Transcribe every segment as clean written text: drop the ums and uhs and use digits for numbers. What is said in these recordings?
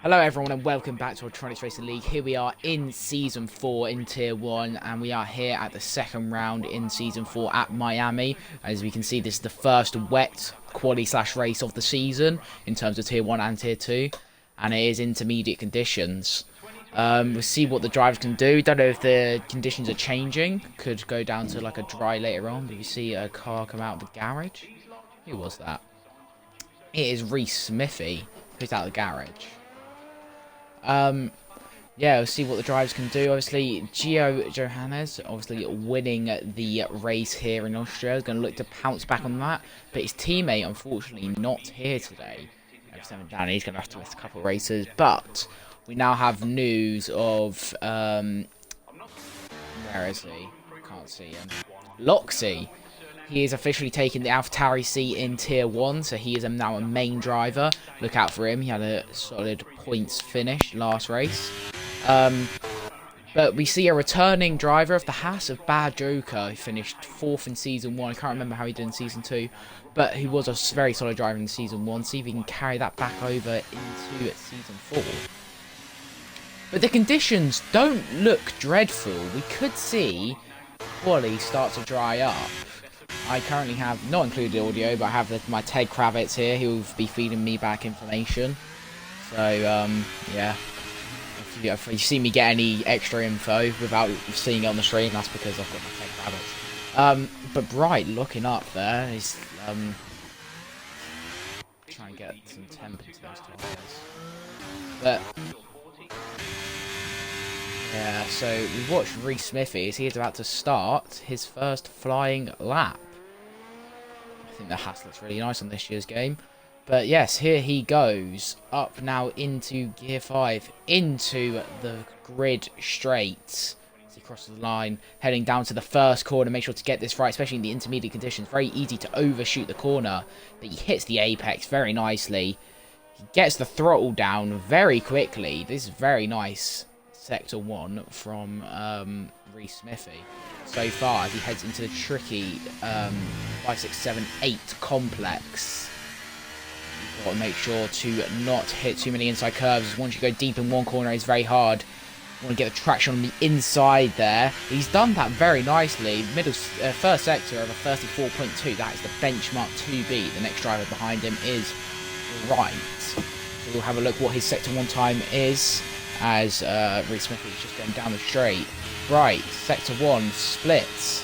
Hello everyone and welcome back to Electronics Racing League. Here we are in Season 4 in Tier 1 and we are here at the second round in Season 4 at Miami. As we can see, this is the first wet quali/race of the season in terms of Tier 1 and Tier 2, and it is intermediate conditions. We'll see what the drivers can do. Don't know if the conditions are changing. Could go down to like a dry later on, but you see a car come out of the garage. Who was that? It is Reese Smithy who's out of the garage. Yeah, we'll see what the drivers can do. Obviously, Gio Johannes, obviously winning the race here in Austria, is going to look to pounce back on that. But his teammate, unfortunately, not here today. F7 down, he's going to have to miss a couple of races. But we now have news of, where is he? Can't see him. Loxy. He is officially taking the AlphaTauri seat in Tier 1, so he is now a main driver. Look out for him. He had a solid points finish last race. But we see a returning driver of the Haas of Bad Joker, who finished 4th in Season 1. I can't remember how he did in Season 2, but he was a very solid driver in Season 1. See if he can carry that back over into Season 4. But the conditions don't look dreadful. We could see Quali start to dry up. I currently have, not included audio, but I have my Ted Kravitz here. He will be feeding me back information. So, yeah. If you see me get any extra info without seeing it on the screen, that's because I've got my Ted Kravitz. But Bright looking up there is, try and get some temp into those tyres. But, yeah, so we watched Reese Smithy as he is about to start his first flying lap. I think the Haas looks really nice on this year's game. But yes, here he goes. Up now into Gear 5. Into the grid straight. As he crosses the line. Heading down to the first corner. Make sure to get this right, especially in the intermediate conditions. Very easy to overshoot the corner. But he hits the apex very nicely. He gets the throttle down very quickly. This is very nice. Sector 1 from Reese Smithy. So far, as he heads into the tricky 5, 6, 7, 8 complex. You've got to make sure to not hit too many inside curves. Once you go deep in one corner, it's very hard. You want to get the traction on the inside there. He's done that very nicely. First sector of a 34.2. That is the benchmark to beat. The next driver behind him is Right. So we'll have a look what his sector 1 time is. As Reese Smithy is just going down the straight. Right, sector 1 splits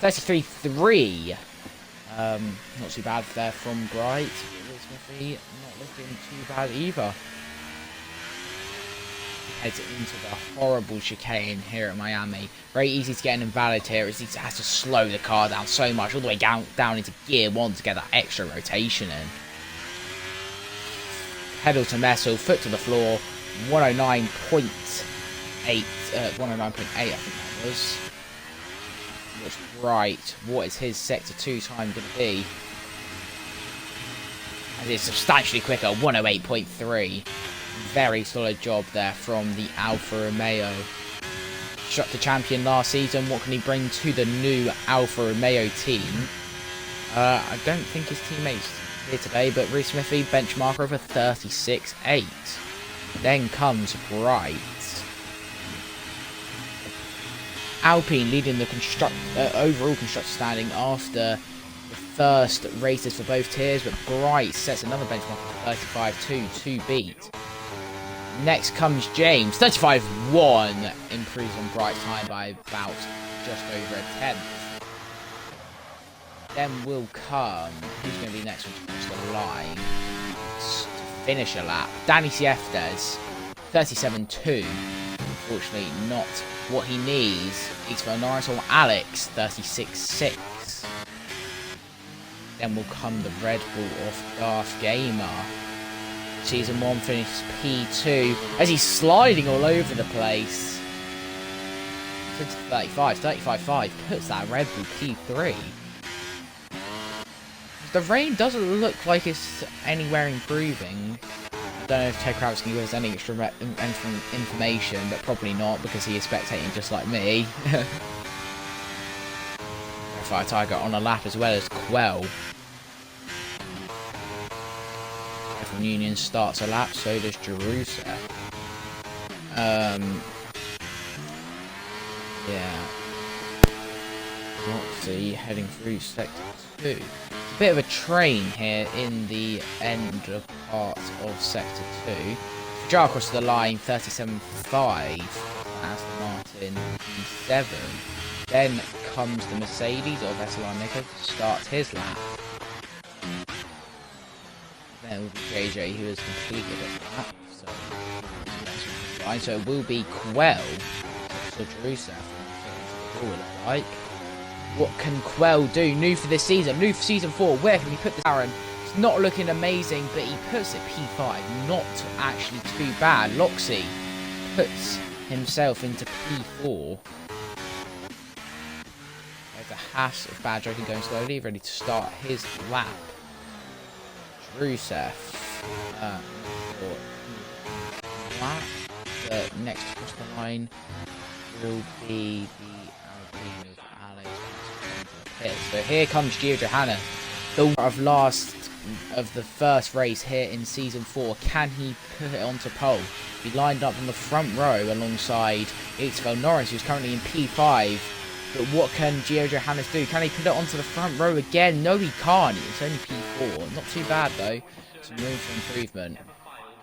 33.3. Not too bad there from Bright. Reese Smithy not looking too bad either. Heads into the horrible chicane here at Miami. Very easy to get an invalid here as he has to slow the car down so much, all the way down into gear 1 to get that extra rotation in. Pedal to metal, foot to the floor. 109.8, 109.8 I think that was. Looks right. What is his sector 2 time going to be? As it's substantially quicker, 108.3. Very solid job there from the Alfa Romeo. Constructor champion last season. What can he bring to the new Alfa Romeo team? I don't think his teammates here today, but Reese Smithy benchmark over 36.8. Then comes Bright. Alpine leading the overall constructor standing after the first races for both tiers, but Bright sets another benchmark of 35.2 to beat. Next comes James, 35.1, improves on Bright's time by about just over a tenth. Then will come, who's going to be next one to cross the line? Finish a lap. Danny Sieftes, 37.2. Unfortunately, not what he needs. Xavier Norris or Alex, 36.6. Then will come the Red Bull of Darth Gamer. Season 1 finishes P2 as he's sliding all over the place. 35.5 puts that Red Bull P3. The rain doesn't look like it's anywhere improving. I don't know if Ted Kravitz can give us any extra information, but probably not because he is spectating just like me. Fire Tiger on a lap as well as Quell. F1 Union starts a lap, so does Jerusalem. Yeah. Roxy heading through sector 2. A bit of a train here in the end of part of sector 2. Jar across the line, 37.5. Aston Martin P7. Then comes the Mercedes of Nico to start his lap. Then it will be JJ who has completed his lap. So it will be Quell. So Jerusalem. Like, what can Quell do? New for this season, new for season 4. Where can we put this? Aaron, it's not looking amazing, but he puts it P5. Not actually too bad. Loxy puts himself into P4. There's a Haas of Bad Joking going slowly, ready to start his lap. Drusev. Next across the line will be the Alpine of Alex. So here comes Gio Johanna, the of the first race here in season 4. Can he put it onto pole? He lined up on the front row alongside Isabel Norris, who's currently in P5. But what can Gio Johannes do? Can he put it onto the front row again? No, he can't. It's only P4. Not too bad though. Some room for improvement.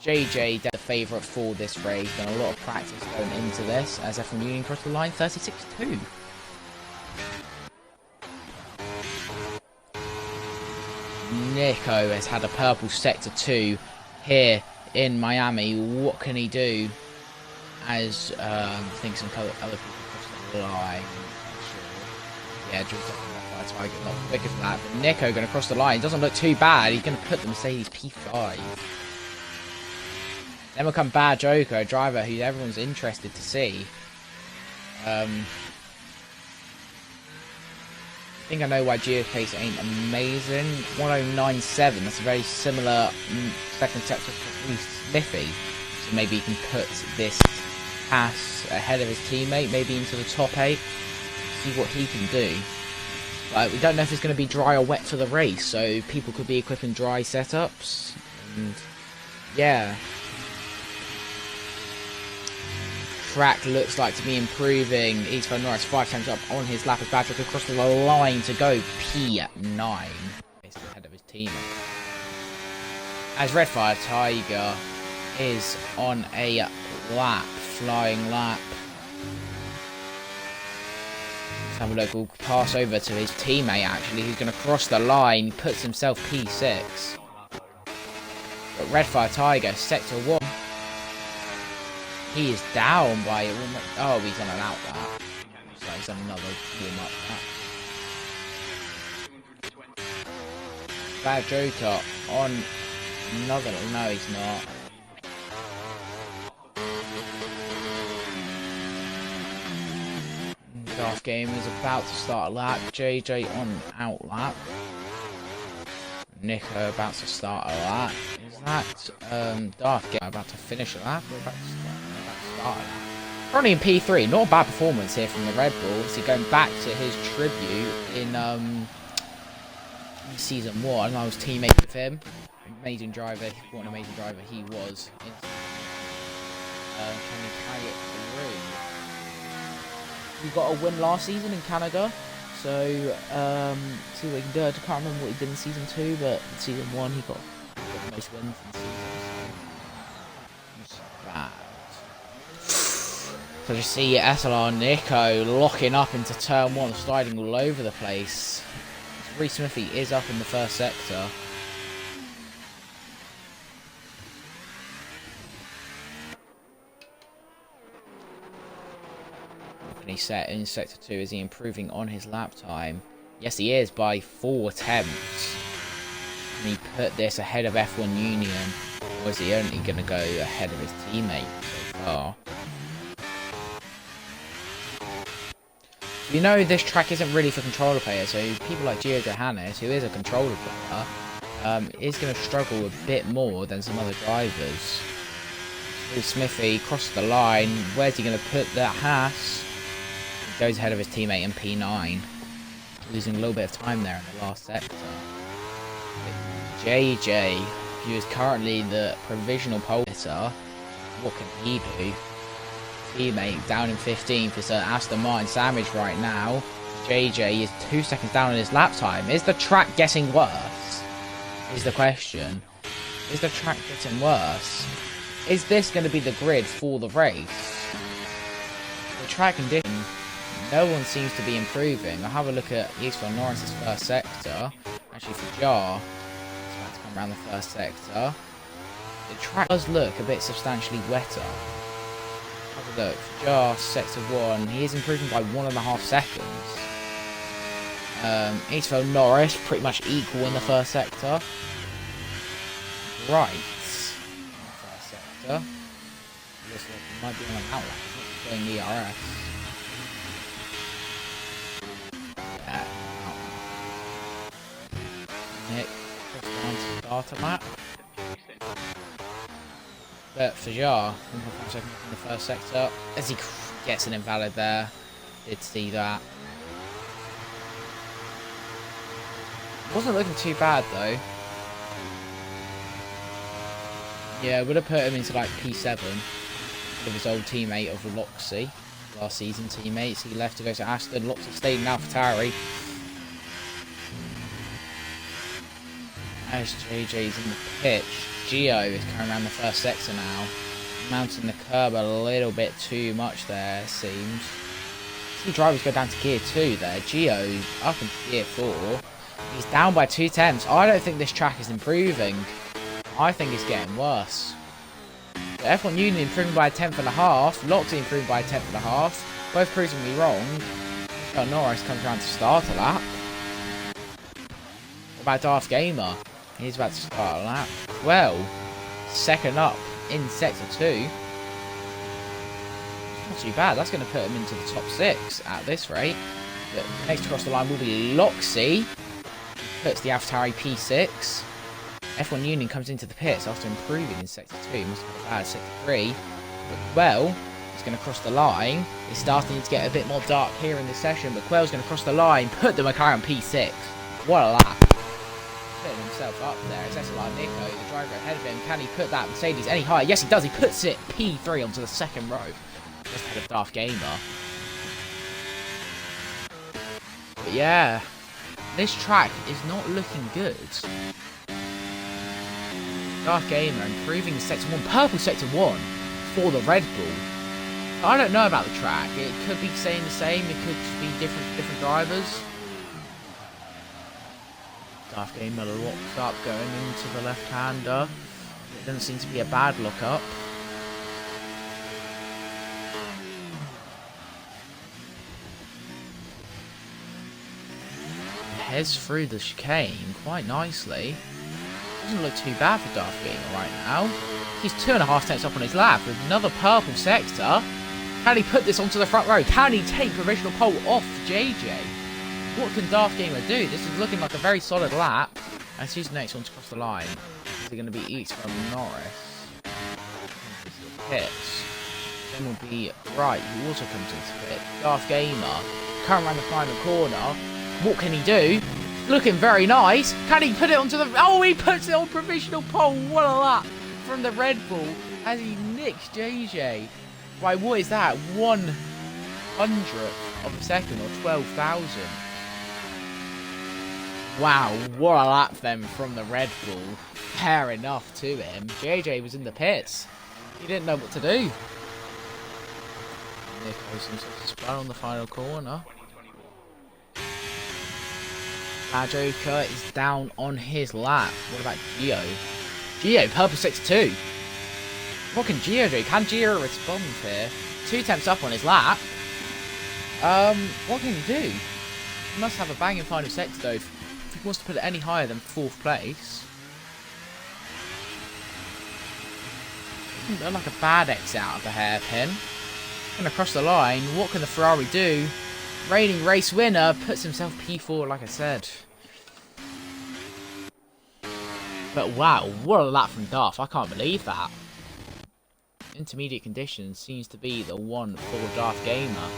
JJ, the favourite for this race, done a lot of practice going into this as F1 Union crossed the line 36.2. Nico has had a purple sector 2 here in Miami. What can he do? As I think some other people cross the line. Yeah, Tiger not quicker for that. But Nico going to cross the line. Doesn't look too bad. He's going to put the Mercedes P5. Then will come Bad Joker, a driver who everyone's interested to see. I think I know why Geopace ain't amazing. 1097, that's a very similar second sector to Smithy. So maybe he can put this pass ahead of his teammate, maybe into the top 8. See what he can do. Like, we don't know if it's going to be dry or wet for the race, so people could be equipping dry setups. And yeah. Track looks like to be improving. Isabel Norris 5 times up on his lap as Bad Joker across the line to go P9. Basically ahead of his teammate. As Redfire Tiger is on a lap, flying lap. Let's have a look. We'll pass over to his teammate actually, who's going to cross the line. He puts himself P6. But Redfire Tiger, sector 1. He is down by almost... Oh, he's on an out lap. So he's on another warm-up lap. Bad Joker on another... No, he's not. Darth Game is about to start a lap. JJ on out lap. Nico about to start a lap. Is that Darth Game about to finish a lap? We're about to start. Running in P3, not a bad performance here from the Red Bull. So going back to his tribute in season 1, I was teammate with him. Amazing driver, what an amazing driver he was. Can he carry it through? He got a win last season in Canada, so see what he can do. I can't remember what he did in season 2, but in season 1 he got the most wins in season. So bad. So you see SLR Nico locking up into turn 1, sliding all over the place. Reece Smithy is up in the first sector. What can he set in sector 2? Is he improving on his lap time? Yes, he is by 4 attempts. Can he put this ahead of F1 Union? Or is he only going to go ahead of his teammate so far? You know, this track isn't really for controller players, so people like Gio Johannes, who is a controller player, is going to struggle a bit more than some other drivers. Smithy crosses the line. Where's he going to put that Haas? He goes ahead of his teammate in P9. Losing a little bit of time there in the last sector. JJ, who is currently the provisional pole sitter. What can he do? Teammate down in 15th is an Aston Martin sandwich right now. JJ is 2 seconds down on his lap time. Is the track getting worse? Is the question. Is the track getting worse? Is this going to be the grid for the race? The track condition, no one seems to be improving. I'll have a look at Eastbourne Norris's first sector. Actually, for Jar, it's about to come around the first sector. The track does look a bit substantially wetter. Have a look. For Jar, sector 1, he is improving by 1.5 seconds. Eastbourne Norris, pretty much equal in the first sector. Right. First sector. Looks like it might be on an outlet. It's not showing ERS. Yeah, Nick, cross down to starter lap. But for Jar, 1.5 seconds in the first sector, as he gets an invalid there. Did see that. Wasn't looking too bad though. Yeah, would have put him into like P7 with his old teammate of Loxy, last season teammates. He left to go to Aston. Loxy stayed in AlphaTauri. As JJ's in the pitch, Gio is coming around the first sector now, mounting the curb a little bit too much there, it seems. See drivers go down to gear 2 there. Gio up into gear 4. He's down by 2 tenths. I don't think this track is improving. I think it's getting worse. The F1 Union improving by 1/10.5. Loxy improving by 1/10.5. Both proving me wrong. Norris comes around to start a lap. What about Darth Gamer? He's about to start a lap. Well, second up in sector 2. Not too bad. That's going to put him into the top 6 at this rate. But next across the line will be Loxy. Puts the AlphaTauri P6. F1 Union comes into the pits after improving in sector 2. Must have been bad sector 3. But Quell is going to cross the line. It's starting to get a bit more dark here in this session. But Quell's going to cross the line. Put the McLaren P6. What a lap. Putting himself up there. It's SLR Nico, the driver ahead of him. Can he put that Mercedes any higher? Yes, he does. He puts it P3 onto the second row. Just ahead of Darth Gamer. But yeah, this track is not looking good. Darth Gamer improving in sector 1. Purple sector 1 for the Red Bull. I don't know about the track. It could be staying the same. It could be different drivers. Darth Gamer locks up going into the left-hander. It doesn't seem to be a bad lock-up. Heads through the chicane quite nicely. Doesn't look too bad for Darth Gamer right now. He's 2.5 tenths up on his lap with another purple sector. Can he put this onto the front row? Can he take provisional pole off JJ? What can Darth Gamer do? This is looking like a very solid lap. And who's the next one to cross the line? Is it going to be Eastbourne Norris? Pits. Then will be Wright, who also comes into pit. Darth Gamer coming around the final corner. What can he do? Looking very nice. Can he put it onto the... Oh, he puts it on provisional pole. What a lap from the Red Bull as he nicks JJ. Right, what is that? 1/100th of a second or 12,000. Wow, what a lap then from the Red Bull. Fair enough to him. JJ was in the pits. He didn't know what to do. Nick goes himself a spell on the final corner. Joker is down on his lap. What about Gio? Gio, purple sector 2. What can Gio do? Can Gio respond here? 2 tenths up on his lap. What can he do? He must have a banging final sector though if he wants to put it any higher than 4th place. Doesn't look like a bad exit out of the hairpin. Gonna cross the line. What can the Ferrari do? Reigning race winner puts himself P4, like I said. But wow, what a lap from Darth. I can't believe that. Intermediate conditions seems to be the one for Darth Gamer.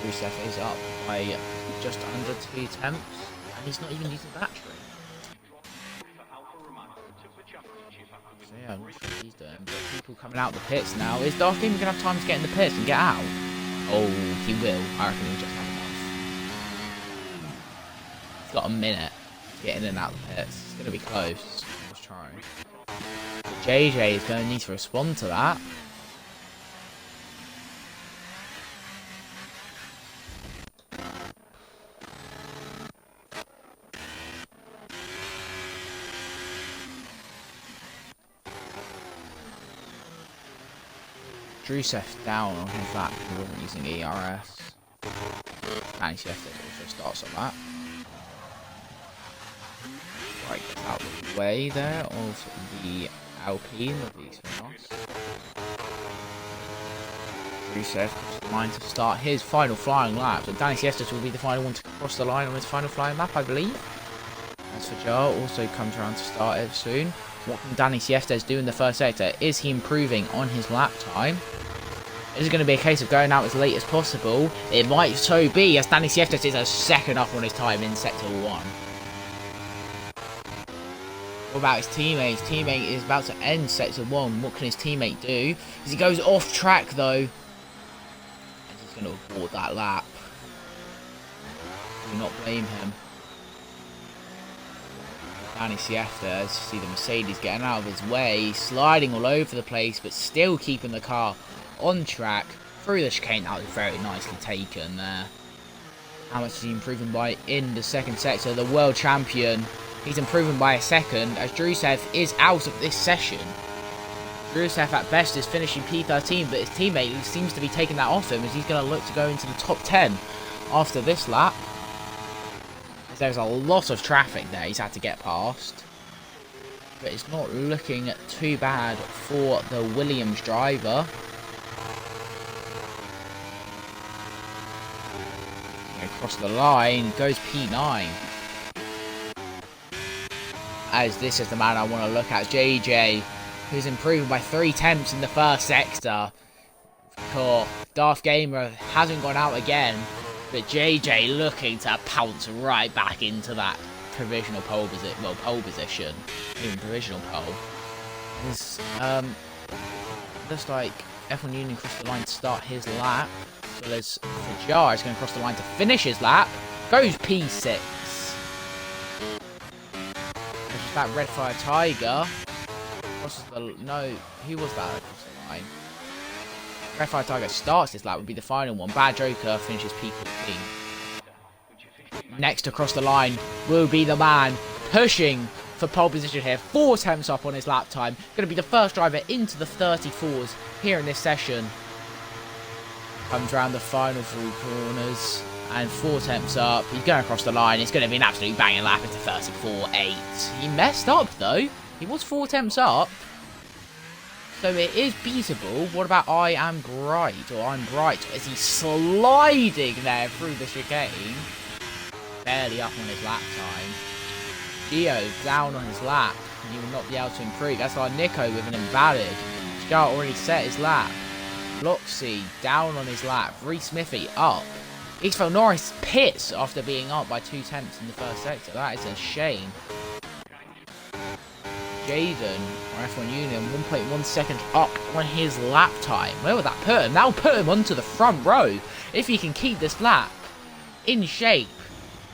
Rusev is up by just under 2 tenths, and he's not even using battery. Yeah, I'm not sure what he's doing, but people coming out the pits now. Is Darth Gamer going to have time to get in the pits and get out? Oh, he will. I reckon he'll just have enough. He's got a minute to get in and out the pits. It's going to be close. Let's try. But JJ is going to need to respond to that. Drusev down on his lap, he wasn't using ERS. And he also starts on that. Right, gets out of the way there of the Alpine of the Eastern. Drusev crossed the line to start his final flying lap. So Danny Siestas will be the final one to cross the line on his final flying lap, I believe. As for Jar, also comes around to start it soon. What can Danny Siestas do in the first sector? Is he improving on his lap time? Is it going to be a case of going out as late as possible? It might so be, as Danny Siestas is a second up on his time in sector 1. What about his teammate? His teammate is about to end sector 1. What can his teammate do? As he goes off track though. And he's going to abort that lap. Do not blame him. Danny Siestas, see the Mercedes getting out of his way, sliding all over the place, but still keeping the car on track through the chicane. That was very nicely taken there. How much is he improving by in the second sector? The world champion, he's improving by a second as Drusev is out of this session. Drusev at best is finishing P13, but his teammate seems to be taking that off him as he's going to look to go into the top 10 after this lap. There's a lot of traffic there he's had to get past. But it's not looking too bad for the Williams driver. Across the line goes P9. As this is the man I want to look at, JJ, who's improving by 3 tenths in the first sector. Cool. Darth Gamer hasn't gone out again. But JJ looking to pounce right back into that provisional pole position. Well, pole position. Even provisional pole. This, looks like F1 Union crossed the line to start his lap. So there's Fajar is going to cross the line to finish his lap. Goes P6. There's that Red Fire Tiger. Crosses the... No, who was that across the line? Red Fire Tiger starts this lap, would be the final one. Bad Joker finishes P14. Next across the line will be the man pushing for pole position here. 4 attempts up on his lap time. Going to be the first driver into the 34s here in this session. Comes around the final 3 corners. And 4 attempts up. He's going across the line. It's going to be an absolute banging lap into 34.8. He messed up though. He was 4 attempts up. So it is beatable. What about I am bright? Or I'm bright. Is he sliding there through the chicane? Barely up on his lap time. Gio down on his lap. He will not be able to improve. That's our Nico with an invalid. Scar already set his lap. Loxy down on his lap. Reese Smithy up. Isfel Norris pits after being up by 2 tenths in the first sector. That is a shame. Jaden, or F1 Union, 1.1 seconds up on his lap time. Where would that put him? That will put him onto the front row. If he can keep this lap in shape.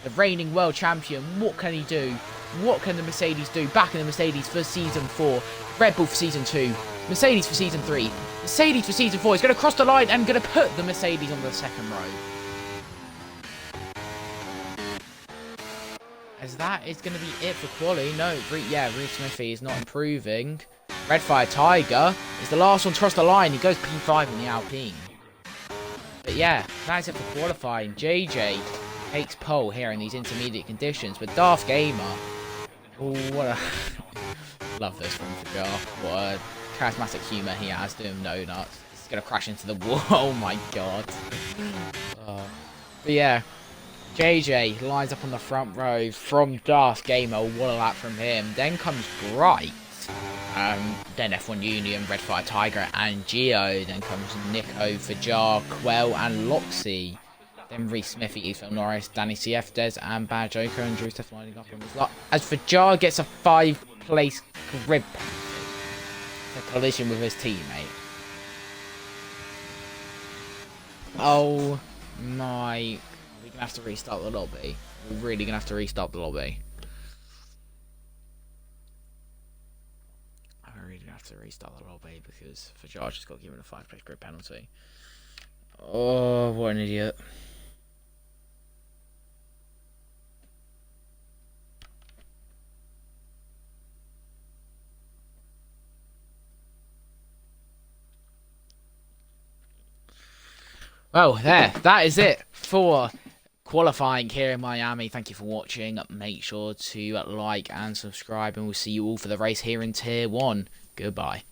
The reigning world champion, what can he do? What can the Mercedes do? Back in the Mercedes for Season 4. Red Bull for Season 2. Mercedes for Season 3. Mercedes for Season 4. He's going to cross the line and going to put the Mercedes on the second row. As that is going to be it for Quali. No, Reese Smithy is not improving. Red Fire Tiger is the last one to cross the line. He goes P5 in the Alpine. But yeah, that's it for qualifying. JJ takes pole here in these intermediate conditions. But Darth Gamer, oh, what a... Love this from Fajar. What a charismatic humour he has doing no nuts. He's going to crash into the wall. Oh my god. But yeah. JJ lines up on the front row from Darth Gamer, what a lap from him. Then comes Bright, then F1 Union, Red Fire Tiger and Geo. Then comes Nico, Fajar, Quell and Loxy. Then Reese Smithy, Isfel Norris, Danny Siestas and Bad Joker and Drusev lining up on his lot. As Fajar gets a 5th place grid penalty. collision with his teammate. Oh my... We're gonna have to restart the lobby. We're really gonna have to restart the lobby. I'm really gonna have to restart the lobby because Fajar just got given a 5-place grid penalty. Oh, what an idiot. Well, that is it for qualifying here in Miami. Thank you for watching. Make sure to like and subscribe, and we'll see you all for the race here in Tier 1. Goodbye.